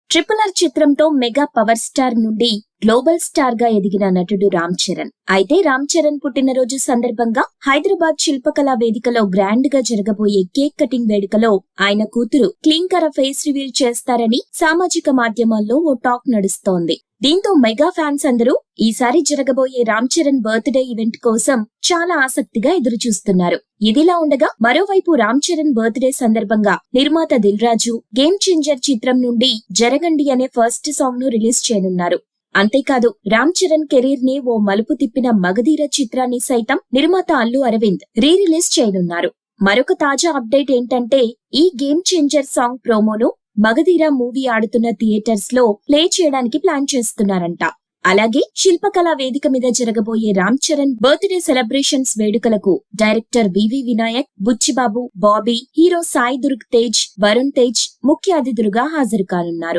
RRR చిత్రంతో mega power star నుండి global star గా ఎదిగిన నటుడు రామ్ చరణ్. అయితే రామ్ చరణ్ పుట్టినరోజు సందర్భంగా హైదరాబాద్ శిల్పకళా వేదికలో గ్రాండ్ గా జరగబోయే కేక్ కటింగ్ వేడుకలో ఆయన కూతురు క్లీంకర ఫేస్ రివీల్ చేస్తారని సామాజిక మాధ్యమాల్లో ఓ టాక్ నడుస్తోంది. దీంతో మెగా ఫ్యాన్స్ అందరూ ఈసారి జరగబోయే రామ్ చరణ్ బర్త్డే ఈవెంట్ కోసం చాలా ఆసక్తిగా ఎదురుచూస్తున్నారు. ఇదిలా ఉండగా మరోవైపు రామ్ చరణ్ బర్త్డే సందర్భంగా నిర్మాత దిల్ రాజు గేమ్ చేంజర్ చిత్రం నుండి జరగండి అనే ఫస్ట్ సాంగ్ ను రిలీజ్ చేయనున్నారు. అంతేకాదు రామ్ చరణ్ కెరీర్ ని ఓ మలుపు తిప్పిన మగధీర చిత్రాన్ని సైతం నిర్మాత అల్లు అరవింద్ రిలీజ్ చేయనున్నారు. మరొక తాజా అప్డేట్ ఏంటంటే ఈ గేమ్ చేంజర్ సాంగ్ ప్రోమోను మగధీర మూవీ ఆడుతున్న థియేటర్స్ లో ప్లే చేయడానికి ప్లాన్ చేస్తున్నారంట. అలాగే శిల్పకళా వేదిక మీద జరగబోయే రామ్ చరణ్ బర్త్డే సెలబ్రేషన్స్ వేడుకలకు డైరెక్టర్ వివి వినాయక్, బుచ్చిబాబు, బాబీ, హీరో సాయి దుర్గ్ తేజ్, వరుణ్ తేజ్ ముఖ్య అతిథులుగా హాజరు కానున్నారు.